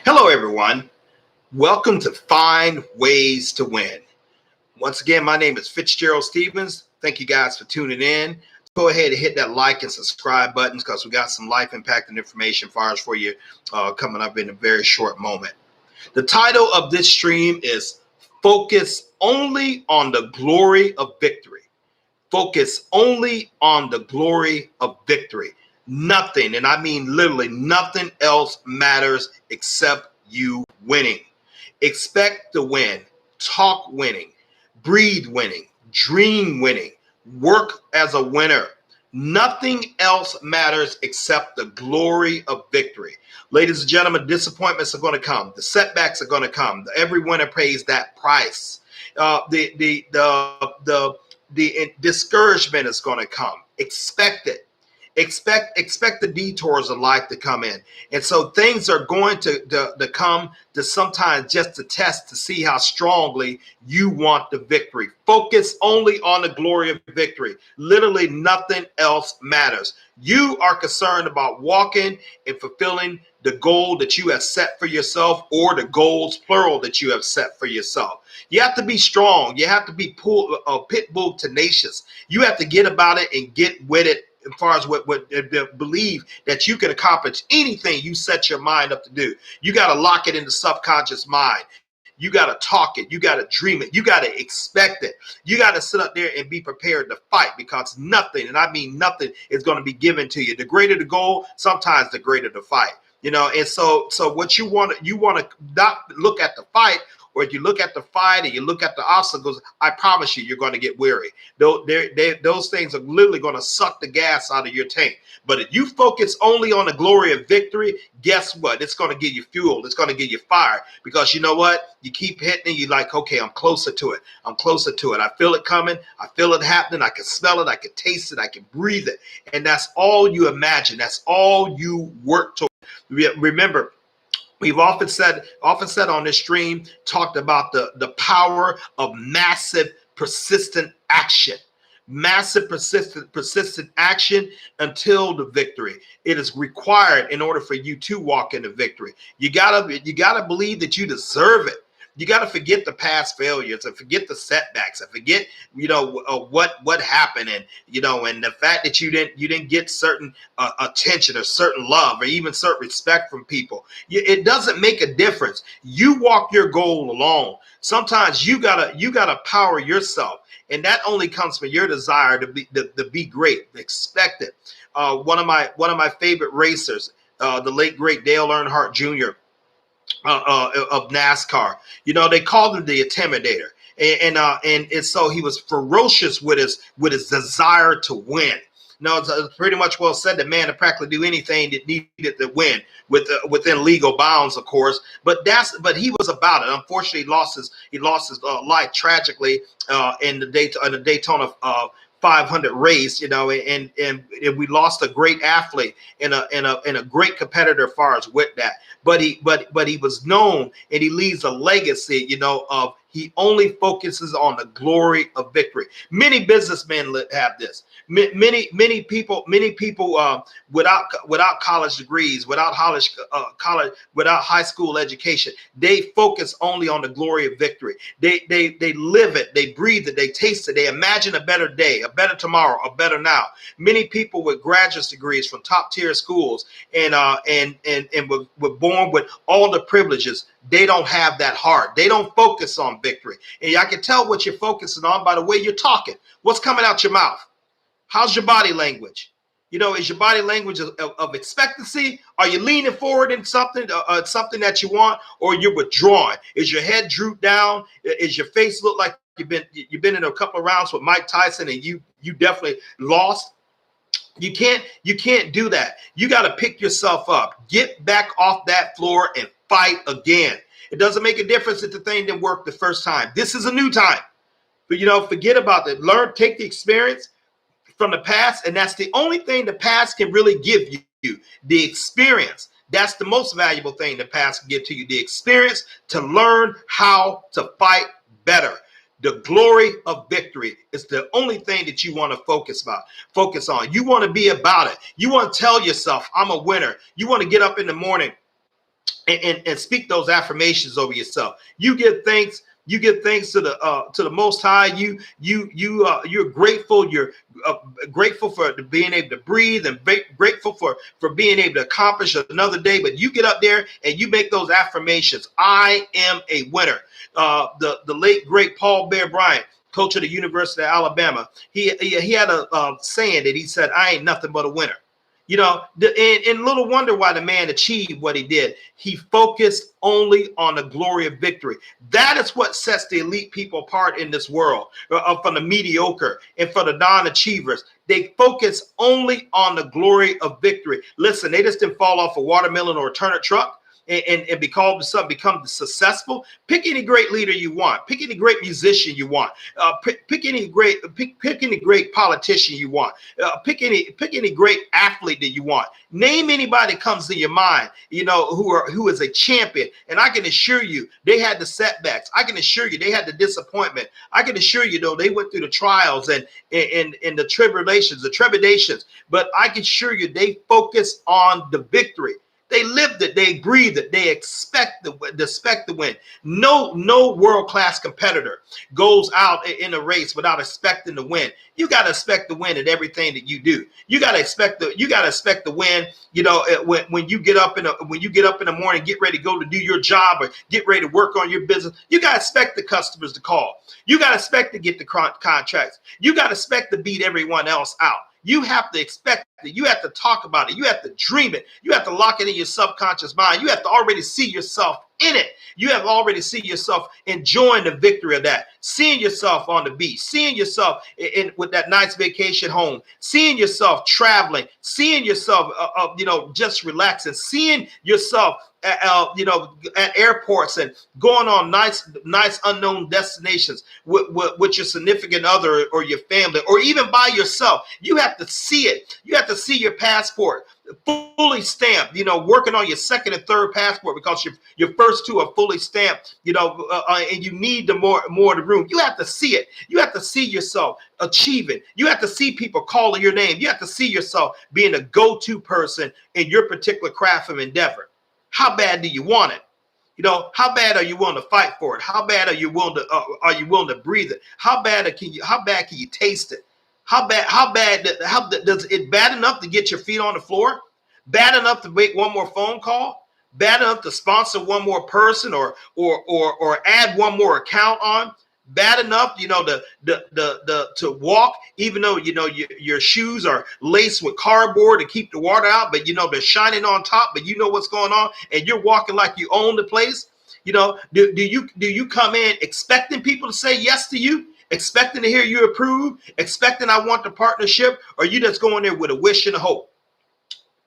Hello, everyone. Welcome to Find Ways to Win. Once again, my name is Fitzgerald Stevens. Thank you guys for tuning in. Go ahead and hit that like and subscribe buttons because we got some life impacting information for you coming up in a very short moment. The title of this stream is Focus Only on the Glory of Victory. Focus only on the glory of victory. Nothing, and I mean literally nothing else matters except you winning. Expect to win, talk winning, breathe winning, dream winning, work as a winner. Nothing else matters except the glory of victory. Ladies and gentlemen, disappointments are going to come. The setbacks are going to come. Every winner pays that price. The discouragement is going to come. Expect it. Expect the detours of life to come in. And so things are going to come to sometimes just to test to see how strongly you want the victory. Focus only on the glory of victory. Literally nothing else matters. You are concerned about walking and fulfilling the goal that you have set for yourself, or the goals, plural, that you have set for yourself. You have to be strong. You have to be pit bull tenacious. You have to get about it and get with it as far as what believe that you can accomplish anything you set your mind up to do. You got to lock it in the subconscious mind. You got to talk it. You got to dream it. You got to expect it. You got to sit up there and be prepared to fight, because nothing, and I mean nothing, is going to be given to you. The greater the goal, sometimes the greater the fight. And so what you want to not look at the fight, or if you look at the fight and you look at the obstacles, I promise you're going to get weary. Those things are literally going to suck the gas out of your tank. But if you focus only on the glory of victory, guess what? It's going to give you fuel. It's going to give you fire, because you know what? You keep hitting it. You're like, okay, I'm closer to it. I'm closer to it. I feel it coming. I feel it happening. I can smell it. I can taste it. I can breathe it. And that's all you imagine. That's all you work toward. Remember, we've often said on this stream, talked about the power of massive, persistent action. Massive, persistent action until the victory. It is required in order for you to walk into victory. You gotta believe that you deserve it. You got to forget the past failures and forget the setbacks and forget, what happened, and and the fact that you didn't get certain attention or certain love or even certain respect from people. It doesn't make a difference. You walk your goal alone. Sometimes you gotta power yourself, and that only comes from your desire to be great. Expect it. One of my favorite racers, the late great Dale Earnhardt Jr. Of NASCAR. They called him the Intimidator, and so he was ferocious with his desire to win. It's pretty much well said. The man to practically do anything that needed to win within legal bounds, of course. But he was about it. Unfortunately, he lost his life tragically in the Daytona 500 race, and we lost a great athlete and a great competitor as far as with that. But he was known, and he leaves a legacy, of he only focuses on the glory of victory. Many businessmen have this. Many people without college degrees, without high school education, they focus only on the glory of victory. They live it, they breathe it, they taste it, they imagine a better day, a better tomorrow, a better now. Many people with graduate degrees from top tier schools and were born with all the privileges, they don't have that heart. They don't focus on victory. And I can tell what you're focusing on by the way you're talking. What's coming out your mouth? How's your body language? Is your body language of expectancy? Are you leaning forward in something that you want, or you're withdrawing? Is your head drooped down? Is your face look like you've been in a couple of rounds with Mike Tyson and you definitely lost? You can't do that. You got to pick yourself up, get back off that floor and fight again. It doesn't make a difference if the thing didn't work the first time. This is a new time. But forget about that. Take the experience from the past, and that's the only thing the past can really give you, the experience. That's the most valuable thing the past can give to you, the experience to learn how to fight better. The glory of victory is the only thing that you want to focus on. You want to be about it. You want to tell yourself, I'm a winner. You want to get up in the morning and speak those affirmations over yourself. You give thanks. You give thanks to the Most High. You're grateful. You're grateful for being able to breathe, and grateful for being able to accomplish another day. But you get up there and you make those affirmations. I am a winner. The late great Paul Bear Bryant, coach of the University of Alabama, he had a saying that he said, "I ain't nothing but a winner." And little wonder why the man achieved what he did. He focused only on the glory of victory. That is what sets the elite people apart in this world from the mediocre and from the non-achievers. They focus only on the glory of victory. Listen, they just didn't fall off a watermelon or a turnip truck and become successful. Pick any great leader you want. Pick any great musician you want. Pick any great politician you want. Pick any great athlete that you want. Name anybody that comes to your mind, who is a champion. And I can assure you, they had the setbacks. I can assure you, they had the disappointment. I can assure you, though, they went through the trials and the tribulations, the trepidations. But I can assure you, they focused on the victory. They lived it. They breathed it. They expect the win. No world-class competitor goes out in a race without expecting to win. You got to expect to win at everything that you do. You got to expect the win. When you get up in the morning, get ready to go to do your job or get ready to work on your business. You got to expect the customers to call. You got to expect to get the contracts. You got to expect to beat everyone else out. You have to expect it. You have to talk about it. You have to dream it. You have to lock it in your subconscious mind. You have to already see yourself in it. You have to already see yourself enjoying the victory of that. Seeing yourself on the beach. Seeing yourself with that nice vacation home. Seeing yourself traveling. Seeing yourself, just relaxing. Seeing yourself at airports and going on nice unknown destinations with your significant other or your family or even by yourself. You have to see it. You have to see your passport fully stamped, working on your second and third passport because your first two are fully stamped, and you need the more of the room. You have to see it. You have to see yourself achieving. You have to see people calling your name. You have to see yourself being a go-to person in your particular craft of endeavor. How bad do you want it? How bad are you willing to fight for it? How bad are you willing to breathe it? How bad can you taste it? How does it bad enough to get your feet on the floor? Bad enough to make one more phone call? Bad enough to sponsor one more person or add one more account on? Bad enough, to walk, even though your shoes are laced with cardboard to keep the water out, but they're shining on top, but you know what's going on, and you're walking like you own the place. Do you come in expecting people to say yes to you, expecting to hear you approve, expecting I want the partnership, or you just going there with a wish and a hope?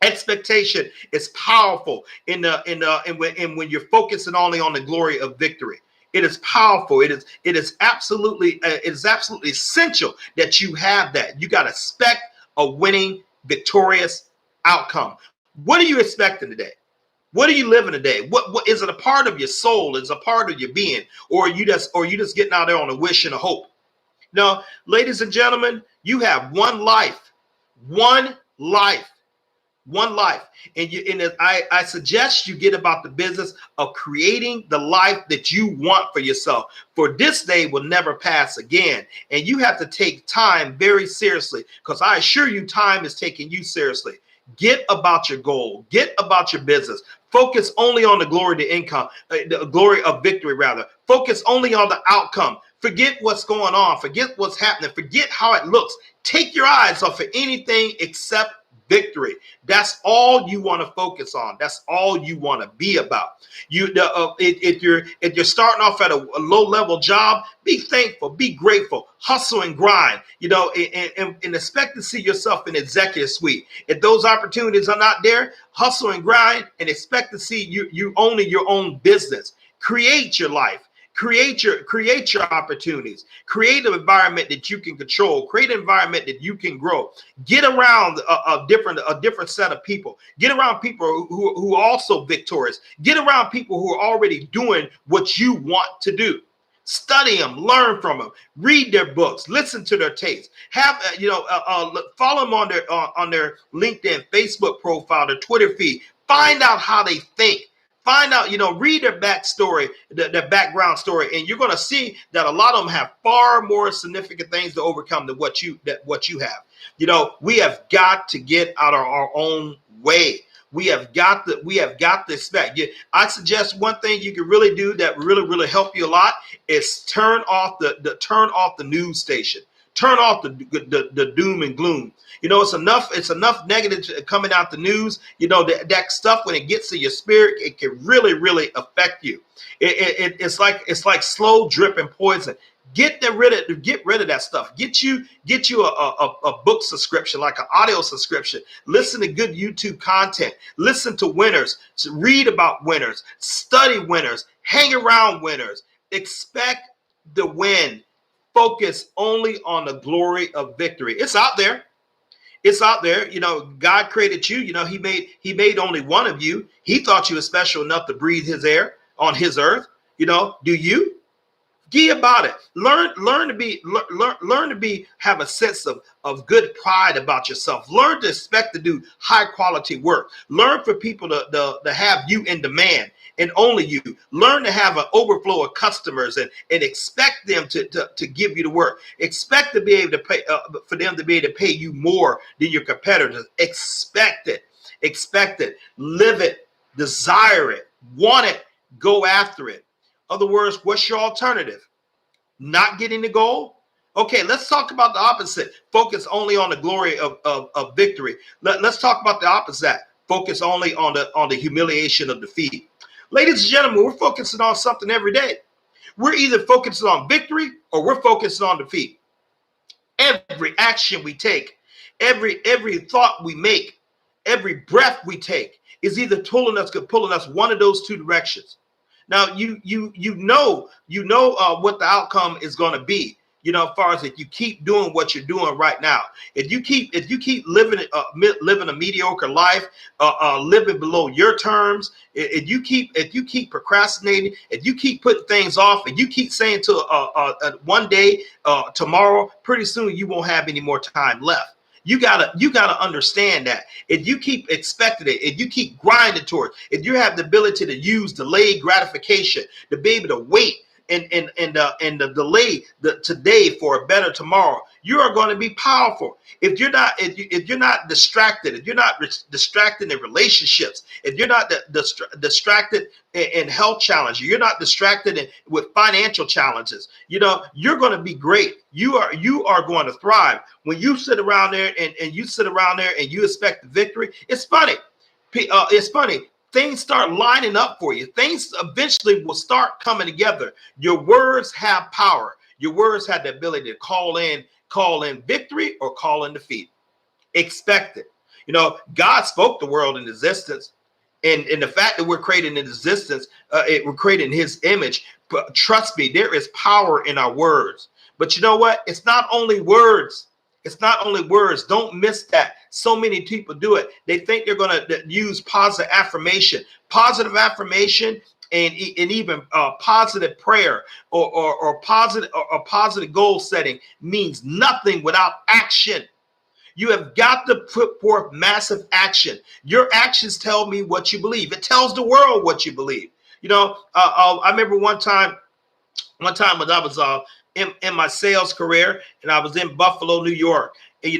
Expectation is powerful and when you're focusing only on the glory of victory. It is powerful. It is absolutely essential that you have that. You got to expect a winning, victorious outcome. What are you expecting today? What are you living today? What is it a part of your soul? Is it a part of your being, or you just getting out there on a wish and a hope? Now, ladies and gentlemen, you have one life, one life. And I suggest you get about the business of creating the life that you want for yourself. For this day will never pass again. And you have to take time very seriously, because I assure you time is taking you seriously. Get about your goal. Get about your business. Focus only on the glory to income, the glory of victory, rather. Focus only on the outcome. Forget what's going on. Forget what's happening. Forget how it looks. Take your eyes off of anything except victory. That's all you want to focus on. That's all you want to be about. If you're starting off at a low level job, be thankful, be grateful, hustle and grind, and expect to see yourself in executive suite. If those opportunities are not there, hustle and grind and expect to see you owning your own business. Create your life. Create your opportunities. Create an environment that you can control. Create an environment that you can grow. Get around a different set of people. Get around people who are also victorious. Get around people who are already doing what you want to do. Study them, learn from them, read their books, listen to their tapes. Follow them on their LinkedIn, Facebook profile, their Twitter feed. Find out how they think. Find out, read their backstory, their background story, and you're going to see that a lot of them have far more significant things to overcome than what you have. We have got to get out of our own way. We have got to expect. I suggest one thing you can really do that really help you a lot is turn off the news station. Turn off the doom and gloom. It's enough negative coming out the news. That stuff, when it gets to your spirit, it can really affect you. It's like slow dripping poison. Get rid of that stuff. Get you a book subscription, like an audio subscription. Listen to good YouTube content. Listen to winners. Read about winners. Study winners. Hang around winners. Expect the win. Focus only on the glory of victory. It's out there. It's out there. God created you. He made only one of you. He thought you were special enough to breathe his air on his earth. Do you? Be about it. Learn to have a sense of good pride about yourself. Learn to expect to do high quality work. Learn for people to have you in demand and only you. Learn to have an overflow of customers and expect them to give you the work. Expect to be able to pay for them to be able to pay you more than your competitors. Expect it. Live it. Desire it. Want it. Go after it. Other words, what's your alternative? Not getting the goal? Okay, let's talk about the opposite. Focus only on the glory of victory. Let's talk about the opposite. Focus only on the humiliation of defeat. Ladies and gentlemen, we're focusing on something every day. We're either focusing on victory or we're focusing on defeat. Every action we take, every thought we make, every breath we take is either pulling us one of those two directions. Now you know what the outcome is going to be. As far as if you keep doing what you're doing right now, if you keep living a mediocre life, living below your terms, if you keep procrastinating, if you keep putting things off, and you keep saying to one day, tomorrow, pretty soon you won't have any more time left. You gotta understand that if you keep expecting it, if you keep grinding towards, if you have the ability to use delayed gratification, to be able to wait and delay the today for a better tomorrow, you are going to be powerful. If you're not distracted, if you're not distracted in relationships, if you're not distracted in health challenges, you're not distracted with financial challenges, you're going to be great. You are going to thrive. When you sit around there and you expect victory, it's funny. Things start lining up for you. Things eventually will start coming together. Your words have power. Your words have the ability to call in victory or call in defeat. Expect it. God spoke the world in existence. And the fact that we're created in existence, we're created in his image. But trust me, there is power in our words. But you know what? It's not only words. It's not only words. Don't miss that. So many people do it. They think they're going to use positive affirmation. Positive affirmation and even positive prayer or positive goal setting means nothing without action. You have got to put forth massive action. Your actions tell me what you believe. It tells the world what you believe. I remember one time when I was in my sales career, and I was in Buffalo, New York, and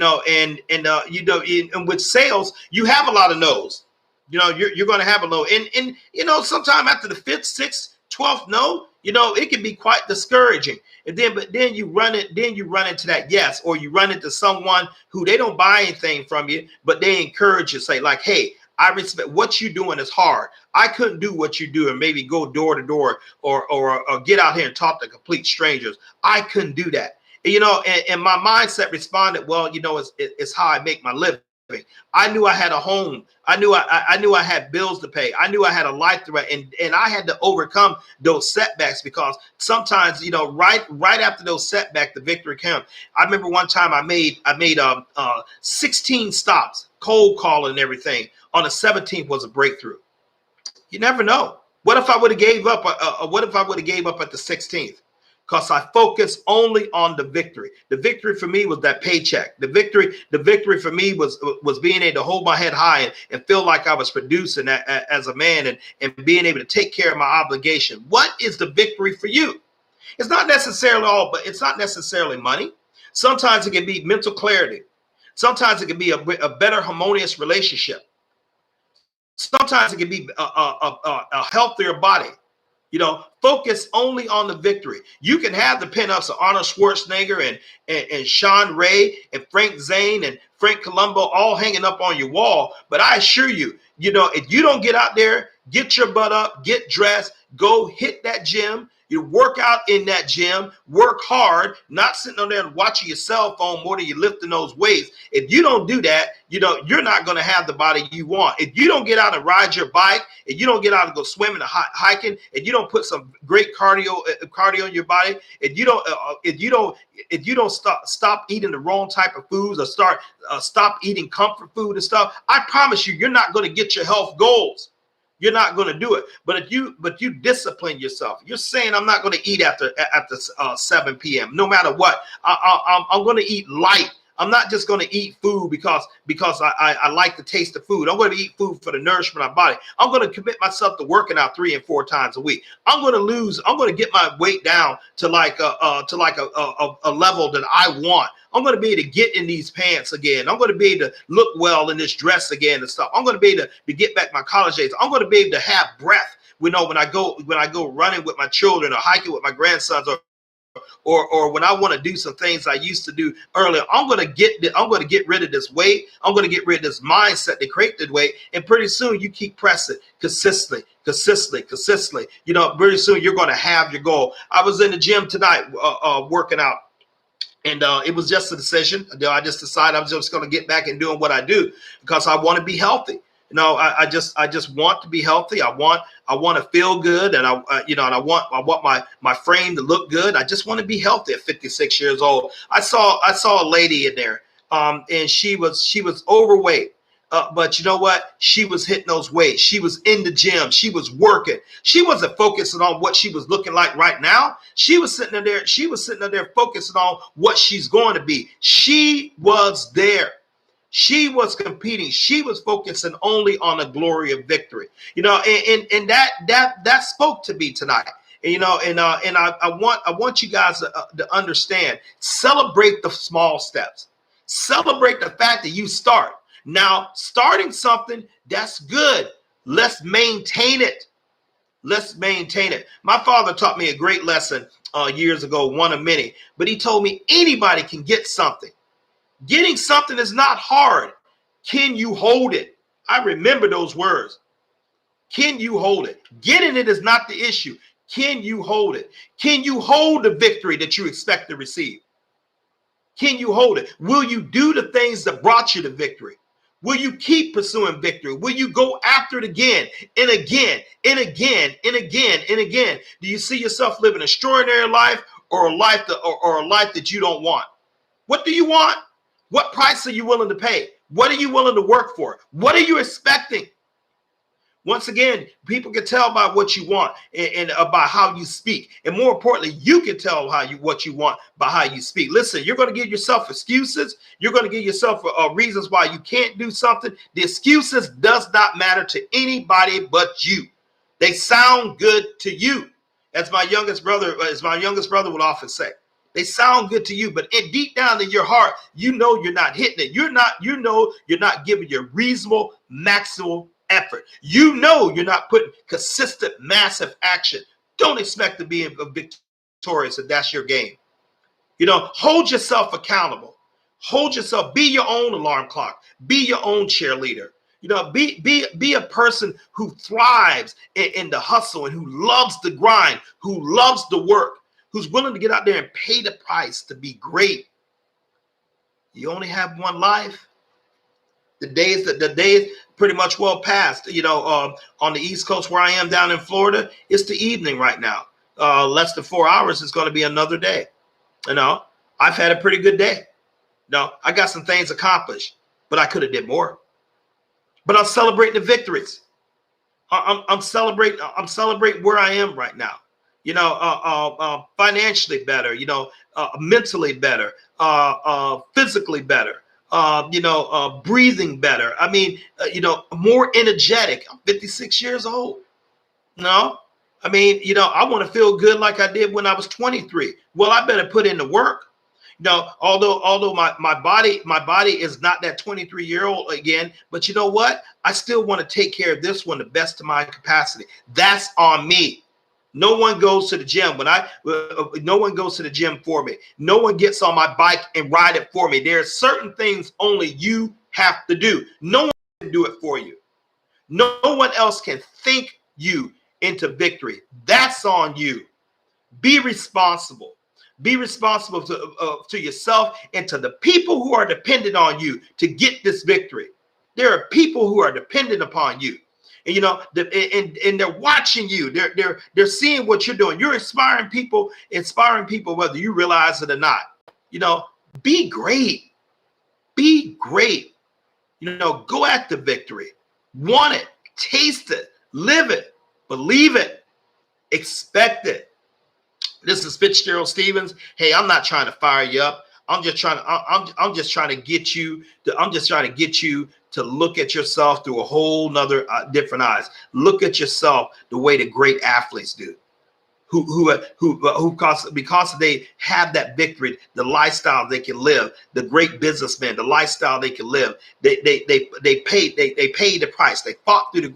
with sales, you have a lot of no's. You're going to have a no, and sometime after the 5th, 6th, 12th no, it can be quite discouraging. And then you run into that yes, or you run into someone who they don't buy anything from you, but they encourage you, say like, hey, I respect what you're doing is hard. I couldn't do what you do and maybe go door to door or get out here and talk to complete strangers. I couldn't do that. And my mindset responded, well, it's how I make my living. I knew I had a home. I knew I had bills to pay. I knew I had a life to run, and I had to overcome those setbacks, because sometimes, right after those setbacks, the victory comes. I remember one time I made 16 stops, cold calling and everything. On the 17th was a breakthrough. You never know. What if I would have gave up? What if I would have gave up at the 16th? because I focus only on the victory. The victory for me was that paycheck. The victory for me was being able to hold my head high and feel like I was producing as a man, and being able to take care of my obligation. What is the victory for you? It's not necessarily all, but it's not necessarily money. Sometimes it can be mental clarity. Sometimes it can be a better harmonious relationship. Sometimes it can be a healthier body. Focus only on the victory. You can have the pinups of Arnold Schwarzenegger and Sean Ray and Frank Zane and Frank Colombo all hanging up on your wall. But I assure you, if you don't get out there, get your butt up, get dressed, go hit that gym, you work out in that gym, work hard, not sitting on there and watching your cell phone more than you're lifting those weights. If you don't do that, you're not going to have the body you want. If you don't get out and ride your bike, if you don't get out and go swimming and hiking, if you don't put some great cardio in your body, if you don't stop eating the wrong type of foods, or stop eating comfort food and stuff, I promise you're not going to get your health goals. You're not going to do it. But if you discipline yourself, you're saying, I'm not going to eat after 7 p.m. no matter what. I'm going to eat light. I'm not just going to eat food because I like the taste of food. I'm going to eat food for the nourishment of my body. I'm going to commit myself to working out 3 and 4 times a week. I'm going to get my weight down to like a level that I want. I'm going to be able to get in these pants again. I'm going to be able to look well in this dress again and stuff. I'm going to be able to get back my college days. I'm going to be able to have breath. When I go running with my children or hiking with my grandsons, or when I want to do some things I used to do earlier, I'm going to get rid of this weight. I'm going to get rid of this mindset that created weight. And pretty soon you keep pressing consistently. Pretty soon you're going to have your goal. I was in the gym tonight working out. And it was just a decision. I just decided I'm just going to get back and doing what I do because I want to be healthy. I just want to be healthy. I want to feel good, and I want my frame to look good. I just want to be healthy at 56 years old. I saw a lady in there, and she was overweight. But you know what? She was hitting those weights. She was in the gym. She was working. She wasn't focusing on what she was looking like right now. She was sitting there focusing on what she's going to be. She was there. She was competing. She was focusing only on the glory of victory. And that spoke to me tonight. And I want you guys to understand. Celebrate the small steps. Celebrate the fact that you start. Now, starting something, that's good. Let's maintain it. My father taught me a great lesson years ago, one of many, but he told me anybody can get something. Getting something is not hard. Can you hold it? I remember those words. Can you hold it? Getting it is not the issue. Can you hold it? Can you hold the victory that you expect to receive? Can you hold it? Will you do the things that brought you to victory? Will you keep pursuing victory? Will you go after it again and again and again and again and again? Do you see yourself living an extraordinary life or a life that you don't want? What do you want? What price are you willing to pay? What are you willing to work for? What are you expecting? Once again, people can tell by what you want and about how you speak. And more importantly, you can tell what you want by how you speak. Listen, you're going to give yourself excuses. You're going to give yourself reasons why you can't do something. The excuses does not matter to anybody but you. They sound good to you. As my youngest brother would often say. They sound good to you, but deep down in your heart, you're not hitting it. You're not giving your reasonable, maximal effort. You're not putting consistent, massive action. Don't expect to be victorious if that's your game. Hold yourself accountable. Hold yourself. Be your own alarm clock. Be your own cheerleader. Be a person who thrives in the hustle and who loves the grind, who loves the work, who's willing to get out there and pay the price to be great. You only have one life. The days pretty much well past. On the East Coast where I am down in Florida, it's the evening right now. Less than 4 hours is going to be another day. I've had a pretty good day. I got some things accomplished, but I could have did more. But I'm celebrating the victories. I'm celebrating where I am right now. financially better, mentally better, physically better, breathing better. I mean, more energetic. I'm 56 years old. No, I mean, I want to feel good like I did when I was 23. Well, I better put in the work. Although my body is not that 23-year-old again, but you know what? I still want to take care of this one the best of my capacity. That's on me. No one goes to the gym no one goes to the gym for me. No one gets on my bike and ride it for me. There are certain things only you have to do. No one can do it for you. No one else can think you into victory. That's on you. Be responsible. Be responsible to yourself and to the people who are dependent on you to get this victory. There are people who are dependent upon you. And and they're watching you. They're seeing what you're doing. You're inspiring people, whether you realize it or not. Be great. Be great. Go at the victory. Want it, taste it, live it, believe it, expect it. This is Fitzgerald Stevens. Hey, I'm not trying to fire you up. I'm just trying to get you to look at yourself through a whole nother different eyes. Look at yourself the way the great athletes do. Because they have that victory, the lifestyle they can live, the great businessmen, the lifestyle they can live. They paid the price. They fought through the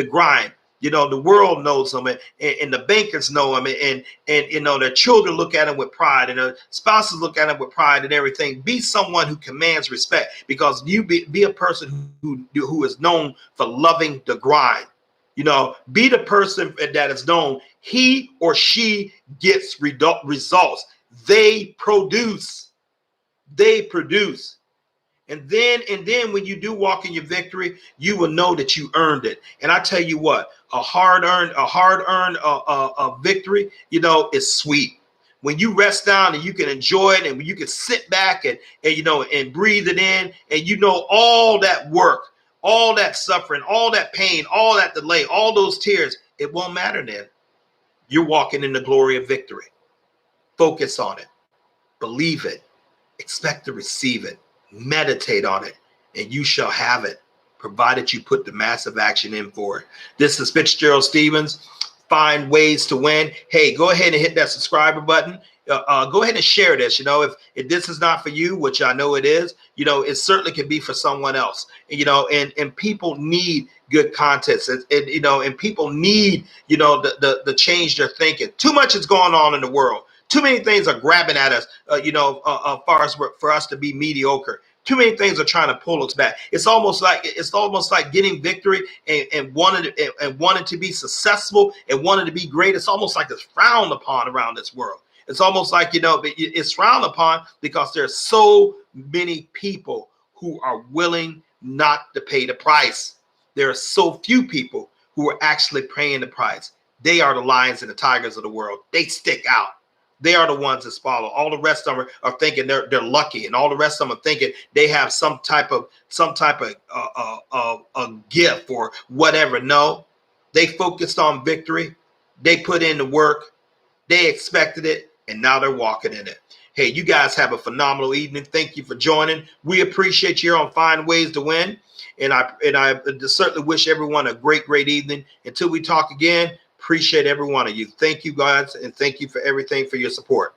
grind. The world knows them, and the bankers know them, and their children look at them with pride, and their spouses look at them with pride and everything. Be someone who commands respect, because you be a person who is known for loving the grind. Be the person that is known. He or she gets results. They produce. And then when you do walk in your victory, you will know that you earned it. And I tell you what, a hard-earned victory, is sweet. When you rest down and you can enjoy it, and when you can sit back and breathe it in, and all that work, all that suffering, all that pain, all that delay, all those tears, it won't matter then. You're walking in the glory of victory. Focus on it. Believe it. Expect to receive it. Meditate on it, and you shall have it, provided you put the massive action in for it. This is Fitzgerald Stevens. Find ways to win. Hey, go ahead and hit that subscriber button. Go ahead and share this. If this is not for you, which I know it is, it certainly can be for someone else. And people need good content, and people need, the change their thinking. Too much is going on in the world. Too many things are grabbing at us, far as for us to be mediocre. Too many things are trying to pull us back. It's almost like getting victory and wanting to be successful and wanting to be great. It's almost like it's frowned upon around this world. It's almost like it's frowned upon because there are so many people who are willing not to pay the price. There are so few people who are actually paying the price. They are the lions and the tigers of the world. They stick out. They are the ones that follow. All the rest of them are thinking they're lucky, and all the rest of them are thinking they have some type of a gift or whatever. No, they focused on victory. They put in the work. They expected it, and now they're walking in it. Hey, you guys have a phenomenal evening. Thank you for joining. We appreciate you here on Find Ways to Win, and I certainly wish everyone a great evening. Until we talk again. Appreciate every one of you. Thank you, guys, and thank you for everything, for your support.